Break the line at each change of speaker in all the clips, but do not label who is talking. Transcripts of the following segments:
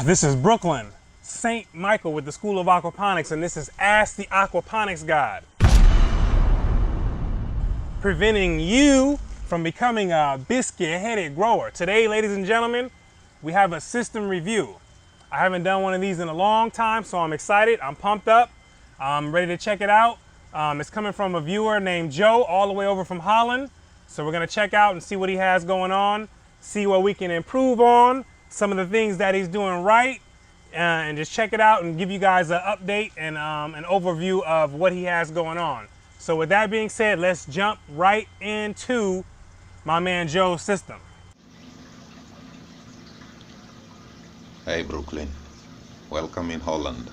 This is Brooklyn, St. Michael with the School of Aquaponics, and this is Ask the Aquaponics God. Preventing you from becoming a biscuit-headed grower. Today, ladies and gentlemen, we have a system review. I haven't done one of these in a long time, so I'm excited. I'm pumped up. I'm ready to check it out. It's coming from a viewer named Joe, all the way over from Holland. So we're gonna check out and see what he has going on, see what we can improve on, some of the things that he's doing right, and just check it out and give you guys an update and an overview of what he has going on. So with that being said, let's jump right into my man Joe's system.
Hey Brooklyn, welcome in Holland.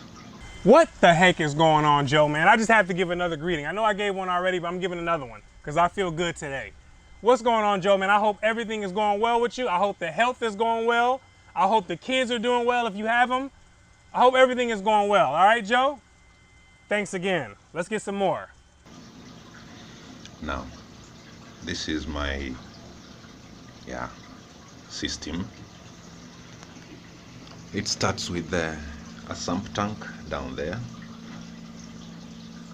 What the heck is going on, Joe, man? I just have to give another greeting. I know I gave one already, but I'm giving another one because I feel good today. What's going on, Joe, man? I hope everything is going well with you. I hope the health is going well. I hope the kids are doing well if you have them. I hope everything is going well. All right, Joe? Thanks again. Let's get some more.
Now, this is my system. It starts with a sump tank down there.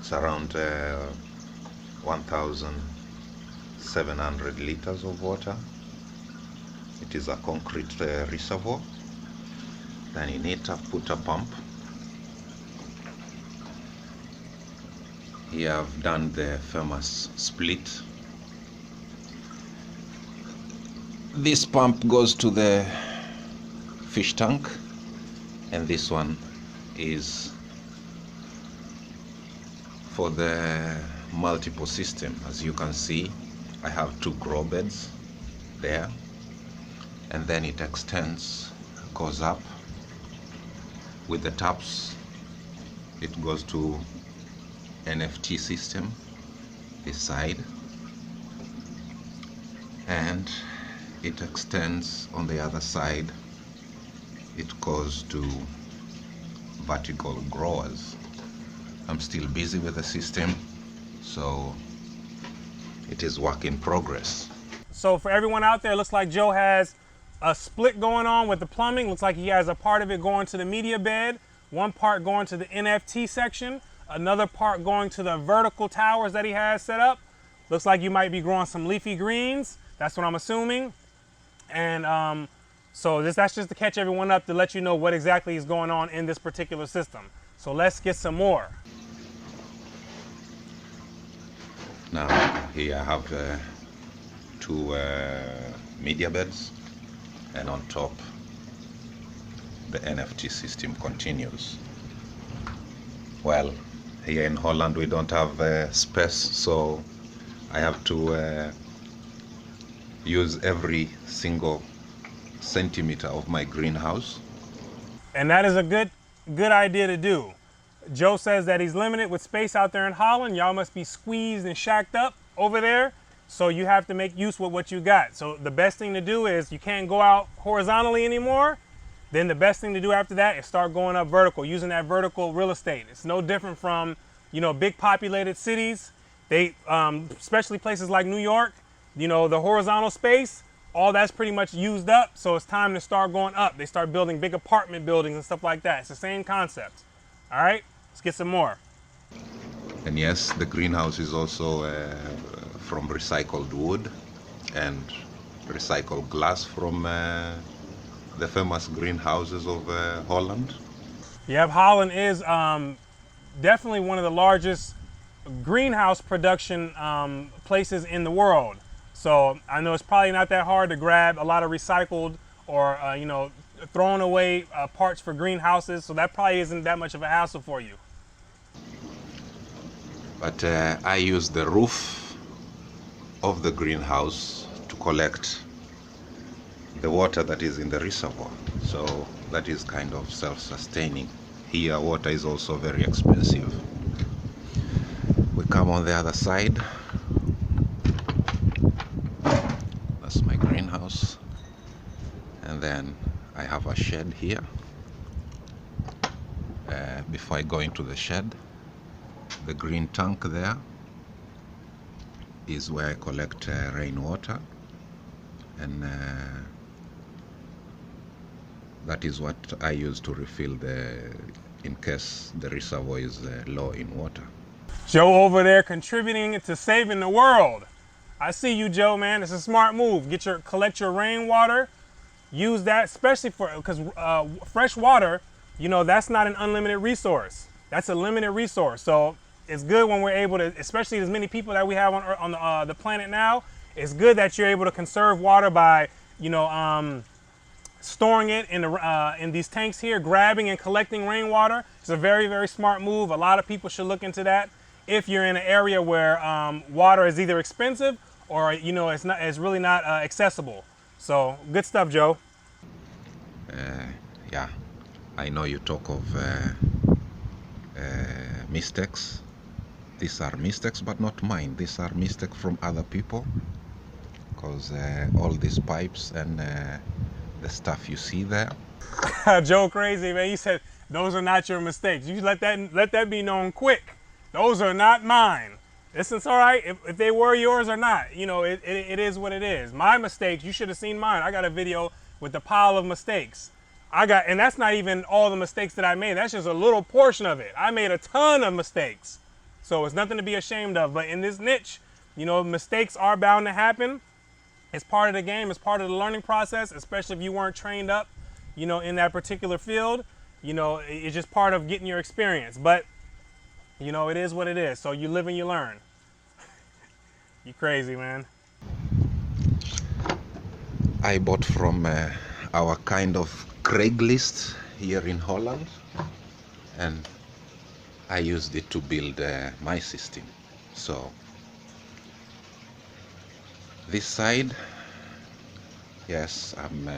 It's around 1,700 liters of water. It is a concrete reservoir. Then in it I've put a pump. Here I've done the famous split. This pump goes to the fish tank, and this one is for the multiple system. As you can see, I have two grow beds there, and then it extends, goes up with the taps. It goes to NFT system this side, and it extends on the other side. It goes to vertical growers. I'm still busy with the system, so it is work in progress.
So for everyone out there, it looks like Joe has a split going on with the plumbing. Looks like he has a part of it going to the media bed, one part going to the NFT section, another part going to the vertical towers that he has set up. Looks like you might be growing some leafy greens. That's what I'm assuming. And so that's just to catch everyone up, to let you know what exactly is going on in this particular system. So let's get some more.
Now here I have two media beds, and on top the NFT system continues. Well, here in Holland we don't have space, so I have to use every single centimeter of my greenhouse.
And that is a good idea to do. Joe says that he's limited with space out there in Holland. Y'all must be squeezed and shacked up over there. So you have to make use with what you got. So the best thing to do is, you can't go out horizontally anymore. Then the best thing to do after that is start going up vertical, using that vertical real estate. It's no different from, big populated cities. They, especially places like New York, the horizontal space, all that's pretty much used up. So it's time to start going up. They start building big apartment buildings and stuff like that. It's the same concept. All right, let's get some more.
And yes, the greenhouse is also from recycled wood and recycled glass from the famous greenhouses of Holland.
Yep, Holland is definitely one of the largest greenhouse production places in the world. So I know it's probably not that hard to grab a lot of recycled or thrown away parts for greenhouses. So that probably isn't that much of a hassle for you.
But I use the roof of the greenhouse to collect the water that is in the reservoir. So that is kind of self-sustaining. Here water is also very expensive. We come on the other side. That's my greenhouse. And then I have a shed here. Before I go into the shed, the green tank there is where I collect rainwater, and That is what I use to refill in case the reservoir is low in water.
Joe over there contributing to saving the world. I see you, Joe, man. It's a smart move. Collect your rainwater. Use that, especially because fresh water, you know, that's not an unlimited resource. That's a limited resource. So it's good when we're able to, especially as many people that we have on the planet now. It's good that you're able to conserve water by, you know, storing it in these tanks here, grabbing and collecting rainwater. It's a very, very smart move. A lot of people should look into that. If you're in an area where water is either expensive or, you know, it's really not accessible. So good stuff, Joe.
Yeah, I know you talk of mistakes. These are mistakes, but not mine. These are mistakes from other people, because all these pipes and the stuff you see there.
Joe crazy, man. He said those are not your mistakes. You let that be known quick. Those are not mine. It's all right if they were yours or not. You know, it is what it is. My mistakes, you should have seen mine. I got a video with a pile of mistakes. And that's not even all the mistakes that I made. That's just a little portion of it. I made a ton of mistakes. So it's nothing to be ashamed of. But in this niche, you know, mistakes are bound to happen. It's part of the game. It's part of the learning process, especially if you weren't trained up, you know, in that particular field. You know, it's just part of getting your experience. But, you know, it is what it is. So you live and you learn. You crazy, man.
I bought from our kind of Craigslist here in Holland, and I used it to build my system. So this side, yes, I'm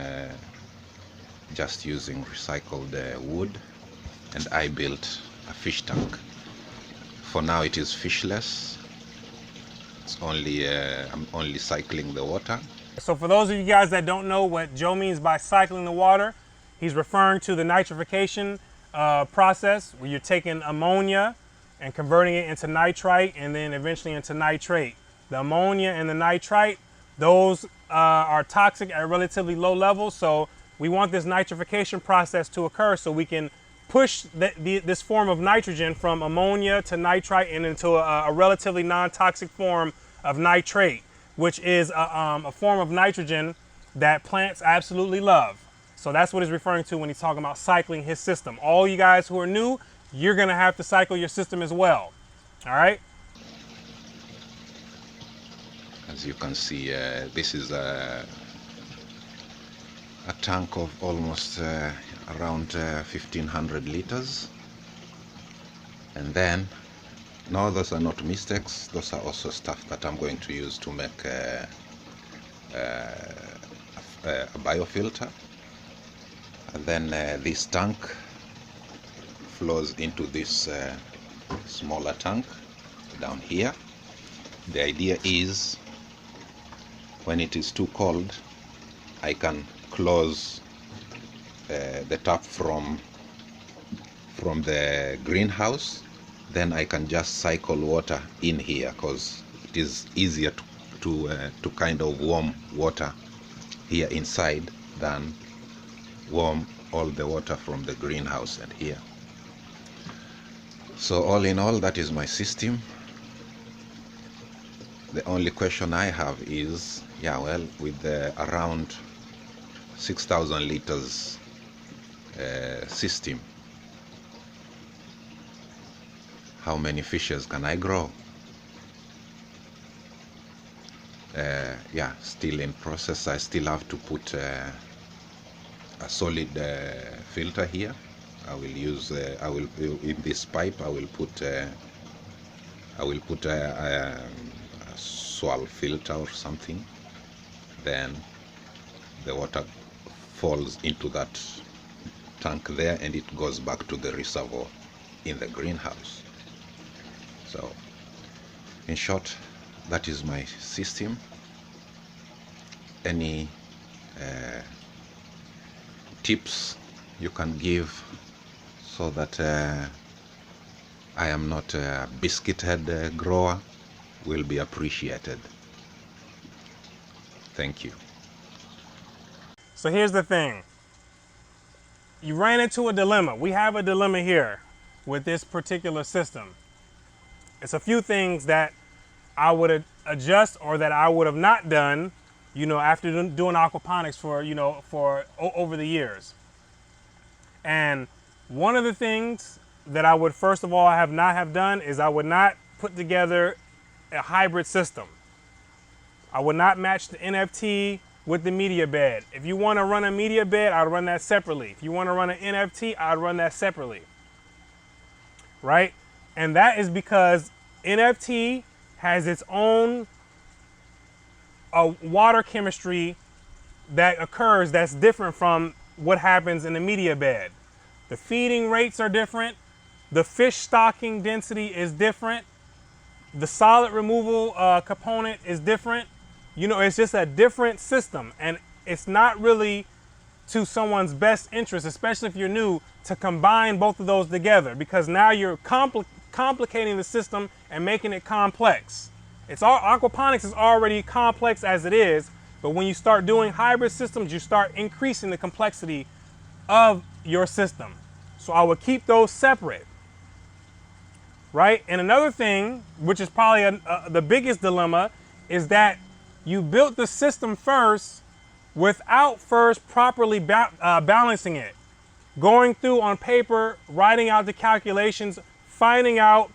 just using recycled wood, and I built a fish tank. For now it is fishless. It's only I'm only cycling the water.
So for those of you guys that don't know what Joe means by cycling the water, he's referring to the nitrification process, where you're taking ammonia and converting it into nitrite and then eventually into nitrate. The ammonia and the nitrite, those are toxic at relatively low levels. So we want this nitrification process to occur so we can push this form of nitrogen from ammonia to nitrite and into a relatively non-toxic form of nitrate, which is a form of nitrogen that plants absolutely love. So that's what he's referring to when he's talking about cycling his system. All you guys who are new, you're gonna have to cycle your system as well. All right?
As you can see, this is a tank of almost around 1500 liters. And then, no, those are not mistakes. Those are also stuff that I'm going to use to make a biofilter. And then this tank flows into this smaller tank down here. The idea is when it is too cold, I can close the tap from the greenhouse. Then I can just cycle water in here, because it is easier to kind of warm water here inside than warm all the water from the greenhouse and here. So all in all, that is my system. The only question I have is, yeah, well, with around 6,000 liters system, how many fishes can I grow? Yeah, still in process. I still have to put a solid filter here. I will use in this pipe I will put a swirl filter or something. Then the water falls into that tank there, and it goes back to the reservoir in the greenhouse. So in short, that is my system. Any tips you can give so that I am not a biscuit head grower will be appreciated. Thank you.
So here's the thing. you ran into a dilemma. We have a dilemma here with this particular system. It's a few things that I would adjust or that I would have not done, after doing aquaponics for, over the years. And one of the things that I would first of all not have done is I would not put together a hybrid system. I would not match the NFT with the media bed. If you want to run a media bed, I'd run that separately. If you want to run an NFT, I'd run that separately. Right? And that is because NFT has its own water chemistry that occurs that's different from what happens in the media bed. The feeding rates are different. The fish stocking density is different. The solid removal component is different. It's just a different system, and it's not really to someone's best interest, especially if you're new, to combine both of those together, because now you're complicating the system and making it complex. Aquaponics is already complex as it is, but when you start doing hybrid systems, you start increasing the complexity of your system. So I would keep those separate, right? And another thing, which is probably the biggest dilemma, is that you built the system first without first properly balancing it. Going through on paper, writing out the calculations, finding out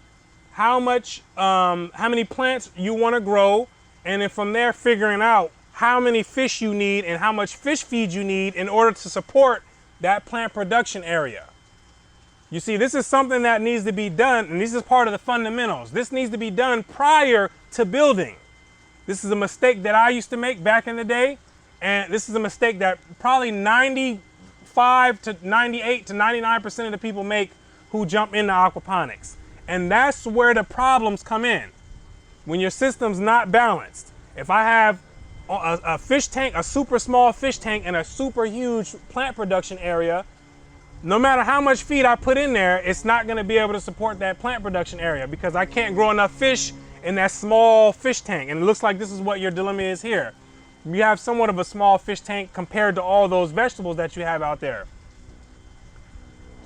how many plants you want to grow, and then from there figuring out how many fish you need and how much fish feed you need in order to support that plant production area. You see, this is something that needs to be done, and this is part of the fundamentals. This needs to be done prior to building. This is a mistake that I used to make back in the day, and this is a mistake that probably 95 to 98 to 99% of the people make who jump into aquaponics. And that's where the problems come in. When your system's not balanced. If I have a fish tank, a super small fish tank, and a super huge plant production area, no matter how much feed I put in there, it's not going to be able to support that plant production area because I can't grow enough fish in that small fish tank. And it looks like this is what your dilemma is here. You have somewhat of a small fish tank compared to all those vegetables that you have out there.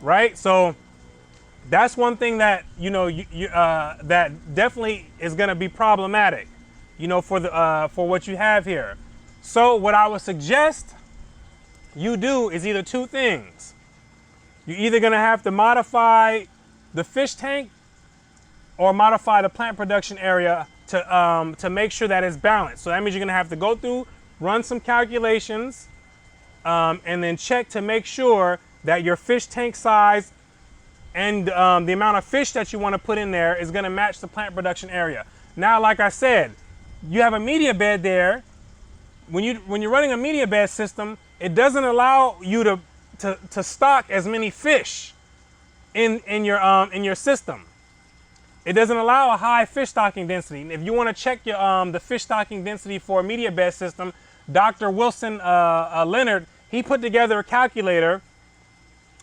Right? So that's one thing that, that definitely is going to be problematic, for what you have here. So what I would suggest you do is either two things. You're either going to have to modify the fish tank or modify the plant production area to make sure that it's balanced. So that means you're going to have to go through, run some calculations, and then check to make sure that your fish tank size and the amount of fish that you want to put in there is going to match the plant production area. Now, like I said, you have a media bed there. When you're running a media bed system, it doesn't allow you to stock as many fish in your system. It doesn't allow a high fish stocking density. If you want to check the fish stocking density for a media bed system, Dr. Wilson Leonard, he put together a calculator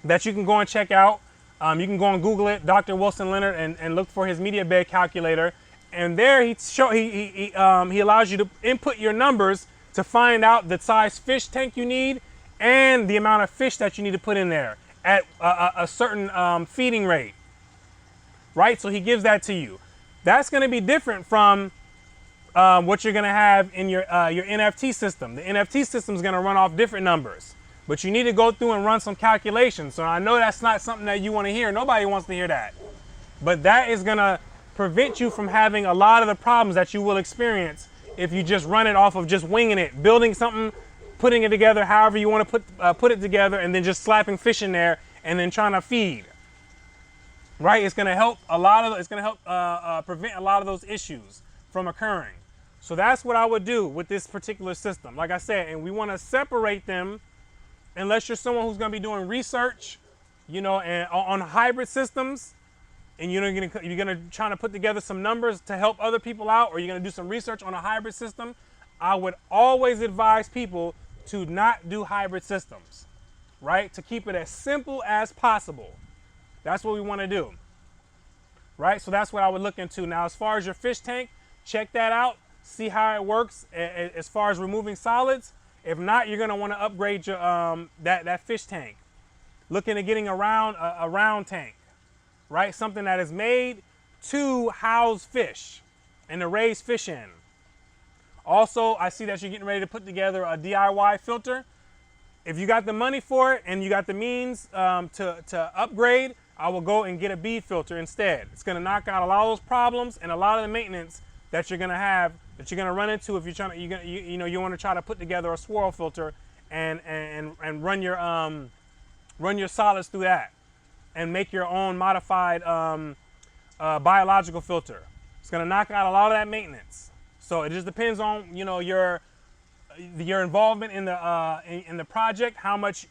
that you can go and check out. You can go and Google it, Dr. Wilson Leonard, and look for his media bed calculator. And there he allows you to input your numbers to find out the size fish tank you need and the amount of fish that you need to put in there at a certain feeding rate. Right? So he gives that to you. That's going to be different from what you're going to have in your NFT system. The NFT system is going to run off different numbers. But you need to go through and run some calculations. So I know that's not something that you want to hear. Nobody wants to hear that. But that is going to prevent you from having a lot of the problems that you will experience if you just run it off of just winging it, building something, putting it together however you want to put it together, and then just slapping fish in there and then trying to feed. Right? It's going to help prevent a lot of those issues from occurring. So that's what I would do with this particular system. Like I said, and we want to separate them unless you're someone who's going to be doing research, and on hybrid systems, and you're going to try to put together some numbers to help other people out, or you're going to do some research on a hybrid system. I would always advise people to not do hybrid systems, right? To keep it as simple as possible. That's what we want to do, right? So that's what I would look into. Now, as far as your fish tank, check that out. See how it works as far as removing solids. If not, you're going to want to upgrade your that fish tank. looking at getting a round tank, right? Something that is made to house fish and to raise fish in. Also, I see that you're getting ready to put together a DIY filter. If you got the money for it and you got the means to upgrade, I will go and get a bead filter instead. It's going to knock out a lot of those problems and a lot of the maintenance that you're going to have, that you're going to run into if you're trying to, you want to try to put together a swirl filter and run your solids through that and make your own modified biological filter. It's going to knock out a lot of that maintenance. So it just depends on your involvement in the project, how much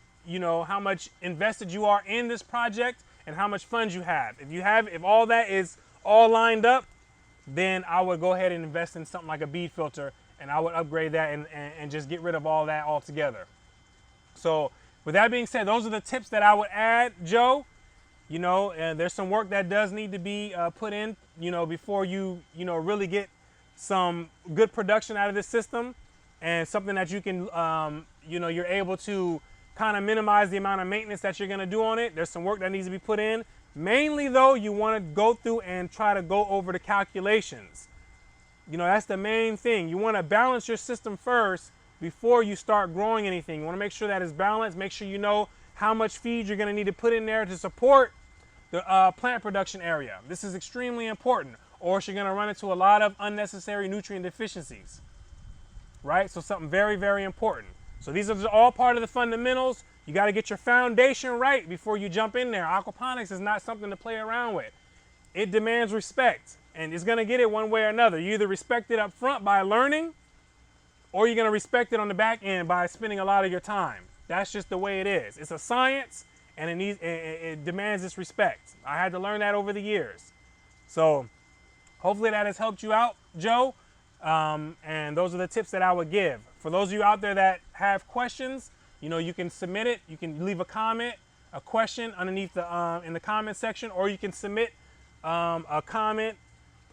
invested you are in this project, and how much funds you have. If all that is all lined up, then I would go ahead and invest in something like a bead filter, and I would upgrade that and just get rid of all that altogether. So with that being said, those are the tips that I would add, Joe. And there's some work that does need to be put in, before you really get some good production out of this system, and something that you can, you're able to kind of minimize the amount of maintenance that you're going to do on it. There's some work that needs to be put in. Mainly though, you want to go through and try to go over the calculations. That's the main thing. You want to balance your system first before you start growing anything. You want to make sure that it's balanced. Make sure you know how much feed you're going to need to put in there to support the plant production area. This is extremely important, or else you're going to run into a lot of unnecessary nutrient deficiencies, right? So something very, very important. So these are all part of the fundamentals. You got to get your foundation right before you jump in there. Aquaponics is not something to play around with. It demands respect, and it's going to get it one way or another. You either respect it up front by learning, or you're going to respect it on the back end by spending a lot of your time. That's just the way it is. It's a science, and it demands this respect. I had to learn that over the years. So hopefully that has helped you out, Joe. And those are the tips that I would give. For those of you out there that have questions, you can submit it. You can leave a comment, a question underneath in the comment section, or you can submit a comment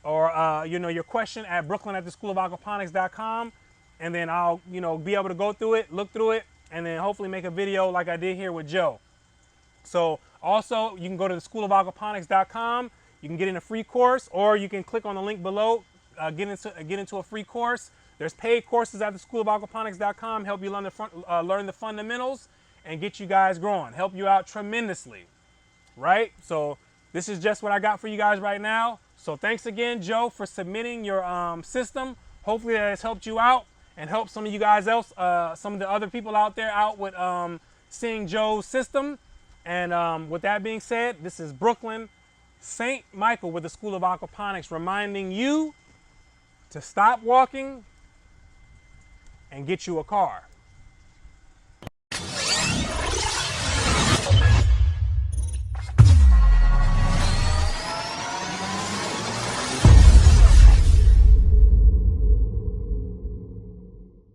or your question at brooklyn@theschoolofaquponics.com, and then I'll be able to go through it, look through it, and then hopefully make a video like I did here with Joe. So also, you can go to theschoolofaquponics.com. You can get in a free course, or you can click on the link below, get into a free course. There's paid courses at theschoolofaquponics.com, help you learn the fundamentals and get you guys growing, help you out tremendously, right? So this is just what I got for you guys right now. So thanks again, Joe, for submitting your system. Hopefully that has helped you out and helped some of you guys else, some of the other people out there out with seeing Joe's system. And with that being said, this is Brooklyn St. Michael with the School of Aquaponics, reminding you to stop walking and get you a car.